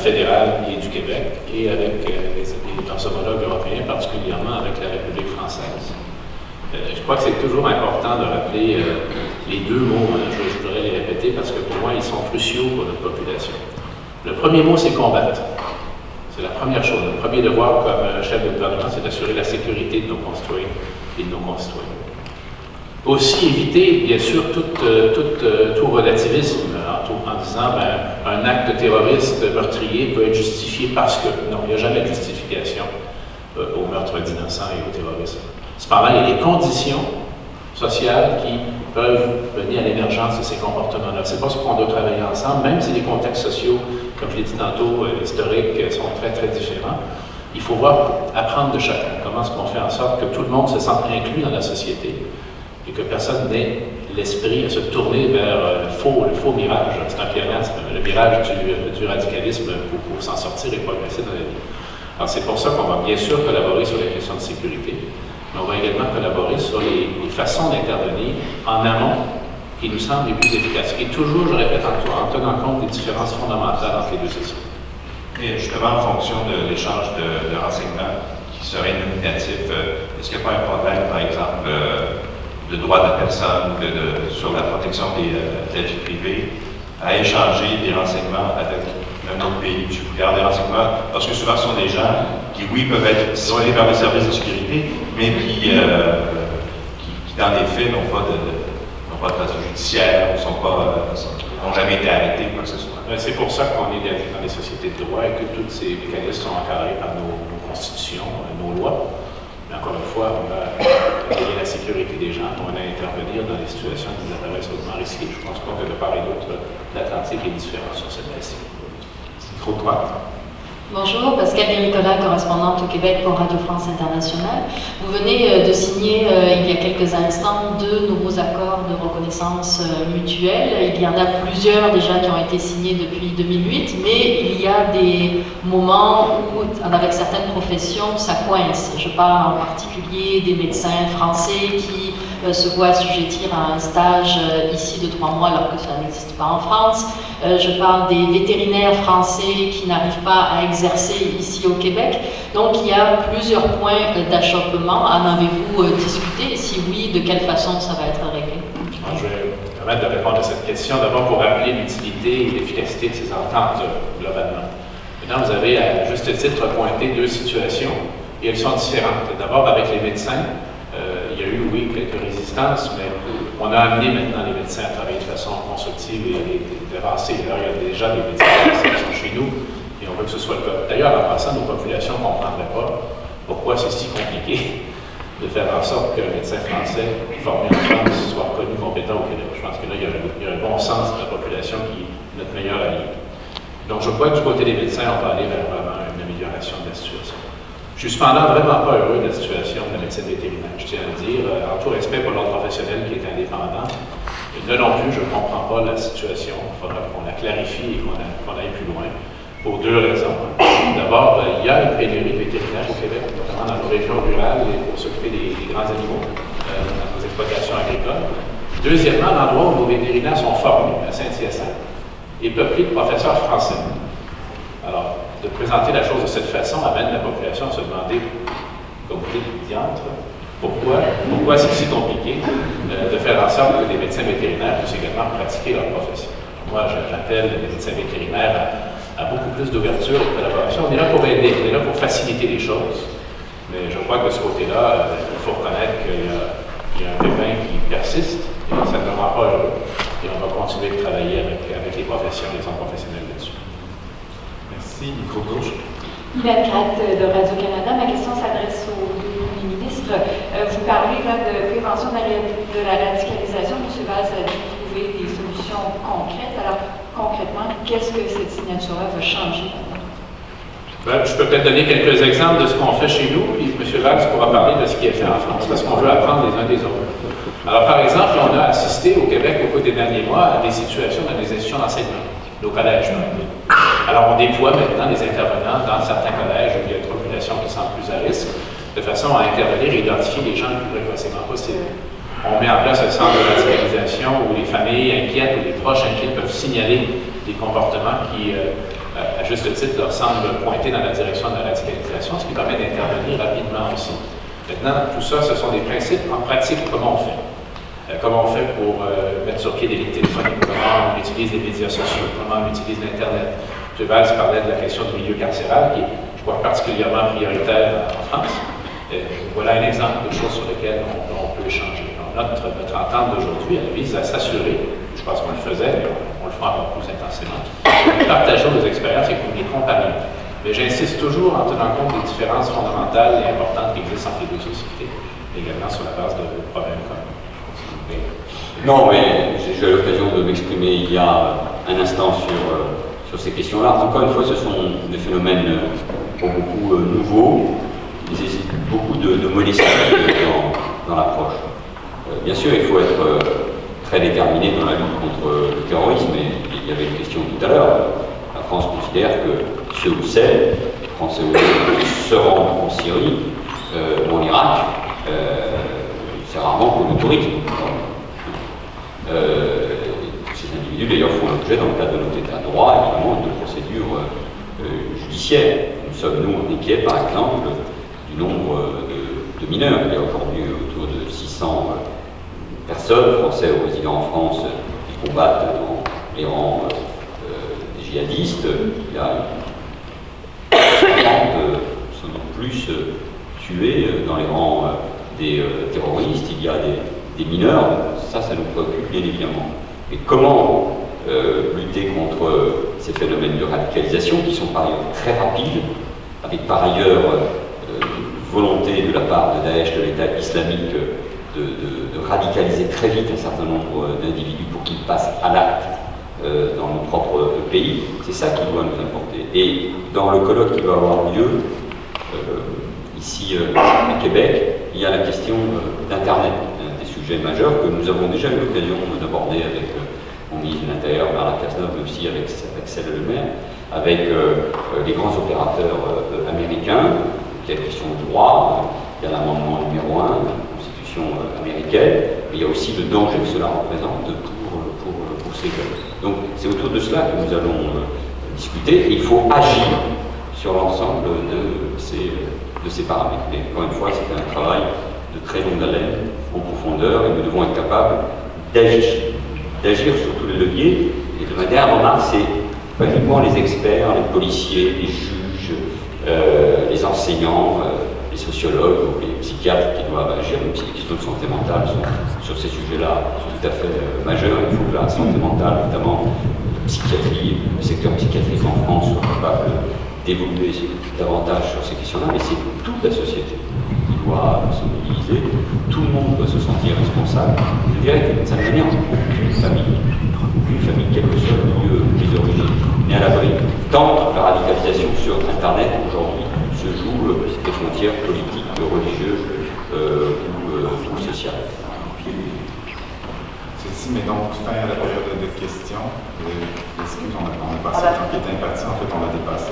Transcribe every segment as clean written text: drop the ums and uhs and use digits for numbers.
fédéral et du Québec, et avec nos homologues européens, particulièrement avec la République française. Je crois que c'est toujours important de rappeler les deux mots, je voudrais les répéter parce que pour moi, ils sont cruciaux pour notre population. Le premier mot, c'est combattre. C'est la première chose. Le premier devoir comme chef de gouvernement, c'est d'assurer la sécurité de nos concitoyens et de nos concitoyens. Aussi éviter, bien sûr, tout relativisme en disant un acte terroriste meurtrier peut être justifié parce que. Non, il n'y a jamais de justification au meurtre d'innocents et au terrorisme. Cependant, il y a des conditions sociales qui peuvent mener à l'émergence de ces comportements-là. C'est pas ce qu'on doit travailler ensemble, même si les contextes sociaux, comme je l'ai dit tantôt, historiques, sont très, très différents. Il faut apprendre de chacun. Comment est-ce qu'on fait en sorte que tout le monde se sente inclus dans la société et que personne n'ait l'esprit à se tourner vers le faux mirage. C'est un pléonasme, le mirage du radicalisme pour s'en sortir et progresser dans la vie. Alors c'est pour ça qu'on va bien sûr collaborer sur les questions de sécurité, mais on va également collaborer sur les façons d'intervenir en amont qui nous semblent les plus efficaces. Et toujours, je répète, en tenant compte des différences fondamentales entre les deux sociétés. Et justement, en fonction de l'échange de renseignements qui serait nominatif, est-ce qu'il n'y a pas un problème, par exemple, de droits de la personne, sur la protection de la vie privée, à échanger des renseignements avec un autre pays? Je vous garde des renseignements, parce que souvent ce sont des gens qui, oui, peuvent être ciblés par les services de sécurité, mais qui dans les faits, n'ont pas de procès judiciaire, n'ont jamais été arrêtés, quoi que ce soit. C'est pour ça qu'on est dans les sociétés de droit et que tous ces mécanismes sont encadrés par nos constitutions, nos lois. Mais encore une fois, on va veiller la sécurité des gens, on va intervenir dans des situations qui nous apparaissent hautement risquées. Je pense pas que de part et d'autre, l'Atlantique est différent sur cette question. Trop droit. Bonjour, Pascal Nicolas, correspondante au Québec pour Radio France Internationale. Vous venez de signer il y a quelques instants 2 nouveaux accords de reconnaissance mutuelle. Il y en a plusieurs déjà qui ont été signés depuis 2008, mais il y a des moments où, avec certaines professions, ça coince. Je parle en particulier des médecins français qui se voient assujettir à un stage ici de 3 mois alors que ça n'existe pas en France. Je parle des vétérinaires français qui n'arrivent pas à exercer ici au Québec. Donc il y a plusieurs points d'achoppement. En avez-vous discuté? Et si oui, de quelle façon ça va être réglé? Je vais me permettre de répondre à cette question. D'abord pour rappeler l'utilité et l'efficacité de ces ententes globalement. Maintenant, vous avez à juste titre pointé 2 situations et elles sont différentes. D'abord avec les médecins. Il y a eu, oui, quelques résistances, mais on a amené maintenant les médecins à travailler de façon constructive et avancée. D'ailleurs, il y a déjà des médecins qui sont chez nous et on veut que ce soit le cas. D'ailleurs, en passant, nos populations ne comprendraient pas pourquoi c'est si compliqué de faire en sorte qu'un médecin français formé en France soit reconnu compétent au Québec. Je pense que là, il y a un bon sens de la population qui est notre meilleur allié. Donc, je crois que du côté des médecins, on va aller vers vraiment une amélioration de la situation. Je suis cependant vraiment pas heureux de la situation de la médecine vétérinaire. Je tiens à le dire, en tout respect pour l'ordre professionnel qui est indépendant. Là non plus, je ne comprends pas la situation. Il faudra qu'on la clarifie et qu'on aille plus loin. Pour 2 raisons. D'abord, il y a une pénurie de vétérinaires au Québec, notamment dans nos régions rurales et pour s'occuper des grands animaux, dans nos exploitations agricoles. Deuxièmement, l'endroit où nos vétérinaires sont formés, à Saint-Hyacinthe, est peuplé de professeurs français. Alors, de présenter la chose de cette façon amène la population à se demander, comme vous dites, diantre, pourquoi c'est si compliqué de faire en sorte que les médecins vétérinaires puissent également pratiquer leur profession. Moi, j'appelle les médecins vétérinaires à beaucoup plus d'ouverture et de collaboration. On est là pour aider, on est là pour faciliter les choses. Mais je crois que de ce côté-là, il faut reconnaître qu'il y a un pépin qui persiste et ça ne rend pas heureux. Et on va continuer de travailler avec les professions, les hommes professionnels là-dessus. Merci. Micro gauche. Yvette Gratte de Radio-Canada. Ma question s'adresse au Premier ministre. Vous parlez là, de prévention de la radicalisation. M. Valls a dit trouver des solutions concrètes. Alors, concrètement, qu'est-ce que cette signature-là va changer? Je peux peut-être donner quelques exemples de ce qu'on fait chez nous, puis M. Valls pourra parler de ce qui est fait en France, parce qu'on veut apprendre les uns des autres. Alors, par exemple, on a assisté au Québec au cours des derniers mois à des situations dans les institutions d'enseignement, nos collèges. Alors, on déploie maintenant des intervenants dans certains collèges où il y a une population qui semble plus à risque, de façon à intervenir et identifier les gens le plus précocement possible. On met en place un centre de radicalisation où les familles inquiètes ou les proches inquiets peuvent signaler des comportements qui à juste titre, leur semble pointer dans la direction de la radicalisation, ce qui permet d'intervenir rapidement aussi. Maintenant, tout ça, ce sont des principes. En pratique, comment on fait? Comment on fait pour mettre sur pied des lignes téléphoniques? Comment on utilise les médias sociaux? Comment on utilise l'Internet? M. Valls parlait de la question du milieu carcéral, qui est, je crois, particulièrement prioritaire en France. Voilà un exemple de choses sur lesquelles on peut échanger. Donc, notre entente d'aujourd'hui, elle vise à s'assurer, je pense qu'on le faisait, mais on le fera encore plus intensément, nous partageons nos expériences et communiquons par eux. Mais j'insiste toujours en tenant compte des différences fondamentales et importantes qui existent entre les deux sociétés, également sur la base de problèmes communs. Non, mais j'ai eu l'occasion de m'exprimer il y a un instant sur ces questions-là. Encore une fois, ce sont des phénomènes pour beaucoup nouveaux. Il nécessite beaucoup de modestie dans l'approche. Bien sûr, il faut être très déterminé dans la lutte contre le terrorisme, et il y avait une question tout à l'heure. La France considère que ceux ou celles, Français ou autres, qui se rendent en Syrie ou en Irak, c'est rarement pour le tourisme. Ces individus d'ailleurs font l'objet, dans le cadre de notre état de droit, évidemment, de procédures judiciaires. Nous sommes, nous, inquiets, par exemple, du nombre de mineurs. Il y a aujourd'hui autour de 600 personnes, Français ou résidents en France, qui combattent dans les rangs des djihadistes. Il y a 50, sans plus, tués dans les rangs des terroristes. Il y a des mineurs. Ça nous préoccupe bien évidemment. Et comment lutter contre ces phénomènes de radicalisation qui sont par ailleurs très rapides, avec par ailleurs volonté de la part de Daesh, de l'État islamique, de radicaliser très vite un certain nombre d'individus pour qu'ils passent à l'acte dans nos propres pays. C'est ça qui doit nous importer. Et dans le colloque qui va avoir lieu ici à Québec, il y a la question d'Internet, un des sujets majeurs que nous avons déjà eu l'occasion d'aborder avec mon ministre de l'Intérieur, Bernard Cazeneuve, mais aussi avec Celle Le Maire, avec les grands opérateurs américains. Il y a la question du droit, il y a l'amendement numéro 1 de la Constitution américaine, mais il y a aussi le danger que cela représente pour ces jeunes. Donc c'est autour de cela que nous allons discuter, et il faut agir sur l'ensemble de ces paramètres. Mais encore une fois, c'est un travail de très longue haleine, en profondeur, et nous devons être capables d'agir sur tous les leviers. Et de ma dernière remarque, c'est pas uniquement les experts, les policiers, les juges, les enseignants, les sociologues ou les psychiatres qui doivent agir, même si les questions de santé mentale sur ces sujets-là sont tout à fait majeures. Il faut que la santé mentale, notamment la psychiatrie, le secteur psychiatrique en France, soit capable d'évoluer davantage sur ces questions-là, mais c'est toute la société qui doit se mobiliser, tout le monde doit se sentir responsable. Je dirais que ça ne n'énerve aucune famille, quel que soit le lieu des origines, n'est à l'abri. Tant la radicalisation sur Internet aujourd'hui se joue des frontières politiques, religieuses ou sociales. Ceci met donc fin à la période de questions. Excuse, on a passé le temps qui était imparti, en fait on l'a dépassé.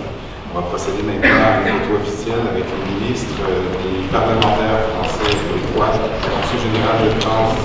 On va procéder maintenant à une photo officielle avec le ministre, les parlementaires français, le roi, le consul général de France,